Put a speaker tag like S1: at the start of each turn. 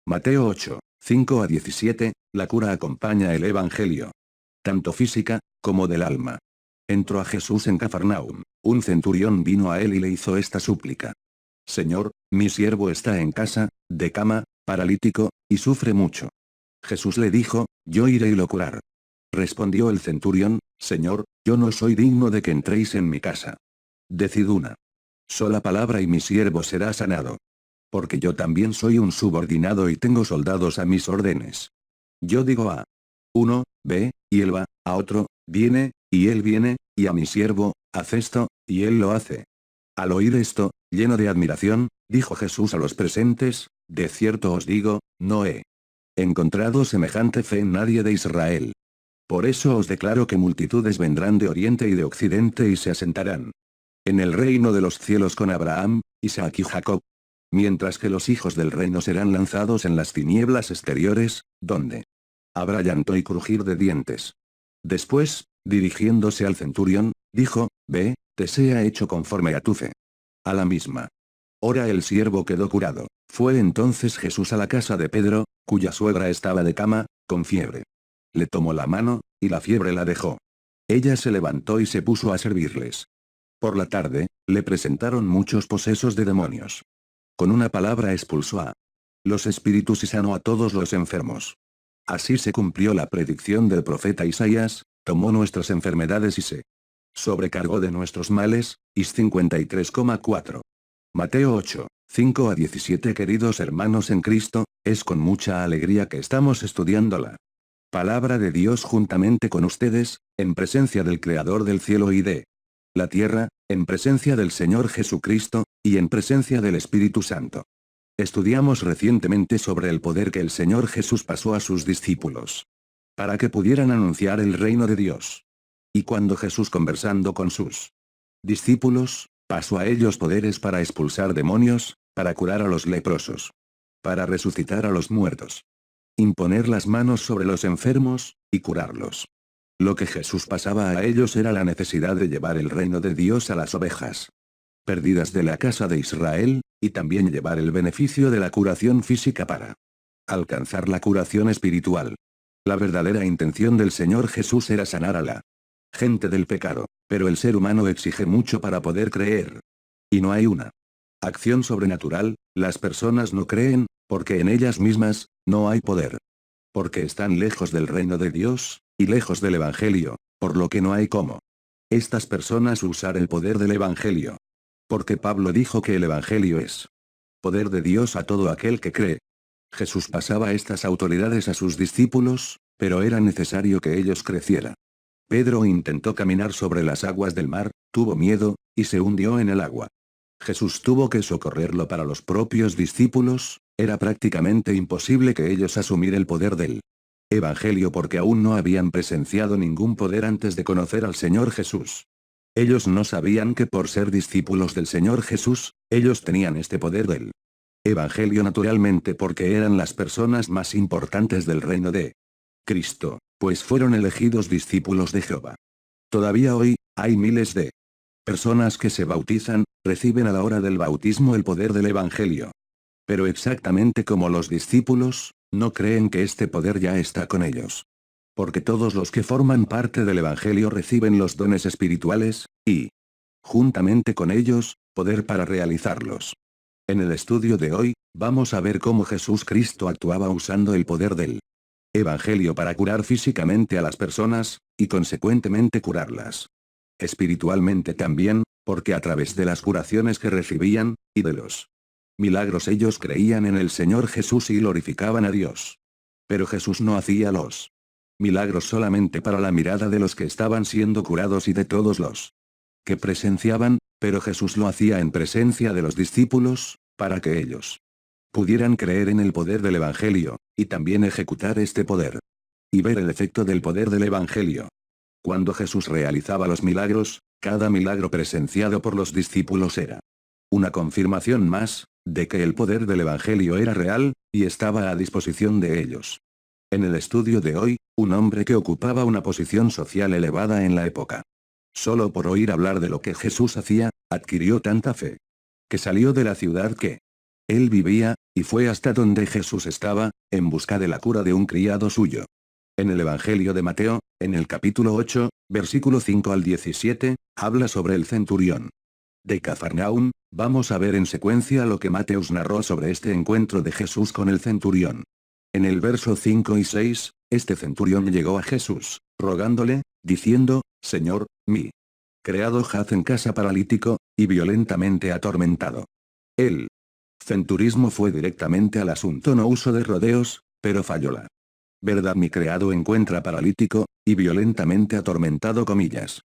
S1: Mateo 8, 5 a 17, la cura acompaña el Evangelio. Tanto física, como del alma. Entró a Jesús en Cafarnaum, un centurión vino a él y le hizo esta súplica. Señor, mi siervo está en casa, de cama, paralítico, y sufre mucho. Jesús le dijo, yo iré y lo curar. Respondió el centurión, Señor, yo no soy digno de que entréis en mi casa. Decid una sola palabra y mi siervo será sanado. Porque yo también soy un subordinado y tengo soldados a mis órdenes. Yo digo a uno, ve, y él va, a otro, viene, y él viene, y a mi siervo, haz esto, y él lo hace. Al oír esto, lleno de admiración, dijo Jesús a los presentes, de cierto os digo, no he encontrado semejante fe en nadie de Israel. Por eso os declaro que multitudes vendrán de oriente y de occidente y se asentarán en el reino de los cielos con Abraham, Isaac y Jacob. Mientras que los hijos del reino serán lanzados en las tinieblas exteriores, donde habrá llanto y crujir de dientes. Después, dirigiéndose al centurión, dijo, ve, te sea hecho conforme a tu fe. A la misma hora el siervo quedó curado. Fue entonces Jesús a la casa de Pedro, cuya suegra estaba de cama, con fiebre. Le tomó la mano, y la fiebre la dejó. Ella se levantó y se puso a servirles. Por la tarde, le presentaron muchos posesos de demonios. Con una palabra expulsó a los espíritus y sanó a todos los enfermos. Así se cumplió la predicción del profeta Isaías, tomó nuestras enfermedades y se sobrecargó de nuestros males, Is 53,4. Mateo 8, 5 a 17. Queridos hermanos en Cristo, es con mucha alegría que estamos estudiando la palabra de Dios juntamente con ustedes, en presencia del Creador del cielo y de la tierra, en presencia del Señor Jesucristo, y en presencia del Espíritu Santo. Estudiamos recientemente sobre el poder que el Señor Jesús pasó a sus discípulos para que pudieran anunciar el reino de Dios. Y cuando Jesús, conversando con sus discípulos, pasó a ellos poderes para expulsar demonios, para curar a los leprosos, para resucitar a los muertos, imponer las manos sobre los enfermos, y curarlos. Lo que Jesús pasaba a ellos era la necesidad de llevar el reino de Dios a las ovejas perdidas de la casa de Israel, y también llevar el beneficio de la curación física para alcanzar la curación espiritual. La verdadera intención del Señor Jesús era sanar a la gente del pecado, pero el ser humano exige mucho para poder creer. Y no hay una acción sobrenatural, las personas no creen, porque en ellas mismas, no hay poder. Porque están lejos del reino de Dios, y lejos del Evangelio, por lo que no hay cómo estas personas usar el poder del Evangelio. Porque Pablo dijo que el Evangelio es poder de Dios a todo aquel que cree. Jesús pasaba estas autoridades a sus discípulos, pero era necesario que ellos crecieran. Pedro intentó caminar sobre las aguas del mar, tuvo miedo, y se hundió en el agua. Jesús tuvo que socorrerlo para los propios discípulos, era prácticamente imposible que ellos asumir el poder del Evangelio porque aún no habían presenciado ningún poder antes de conocer al Señor Jesús. Ellos no sabían que por ser discípulos del Señor Jesús, ellos tenían este poder del Evangelio naturalmente porque eran las personas más importantes del reino de Cristo, pues fueron elegidos discípulos de Jehová. Todavía hoy, hay miles de personas que se bautizan, reciben a la hora del bautismo el poder del Evangelio. Pero exactamente como los discípulos, no creen que este poder ya está con ellos. Porque todos los que forman parte del Evangelio reciben los dones espirituales, y, juntamente con ellos, poder para realizarlos. En el estudio de hoy, vamos a ver cómo Jesús Cristo actuaba usando el poder del Evangelio para curar físicamente a las personas, y consecuentemente curarlas espiritualmente también, porque a través de las curaciones que recibían, y de los milagros ellos creían en el Señor Jesús y glorificaban a Dios. Pero Jesús no hacía los milagros solamente para la mirada de los que estaban siendo curados y de todos los que presenciaban, pero Jesús lo hacía en presencia de los discípulos, para que ellos pudieran creer en el poder del Evangelio, y también ejecutar este poder. Y ver el efecto del poder del Evangelio. Cuando Jesús realizaba los milagros, cada milagro presenciado por los discípulos era una confirmación más, de que el poder del Evangelio era real, y estaba a disposición de ellos. En el estudio de hoy, un hombre que ocupaba una posición social elevada en la época, solo por oír hablar de lo que Jesús hacía, adquirió tanta fe, que salió de la ciudad que Él vivía, y fue hasta donde Jesús estaba, en busca de la cura de un criado suyo. En el Evangelio de Mateo, en el capítulo 8, versículo 5 al 17, habla sobre el centurión de Cafarnaúm. Vamos a ver en secuencia lo que Mateos narró sobre este encuentro de Jesús con el centurión. En el verso 5 y 6, este centurión llegó a Jesús, rogándole, diciendo, Señor, mi criado yace en casa paralítico, y violentamente atormentado. El centurismo fue directamente al asunto, no uso de rodeos, pero falló la verdad. Mi criado encuentra paralítico, y violentamente atormentado comillas.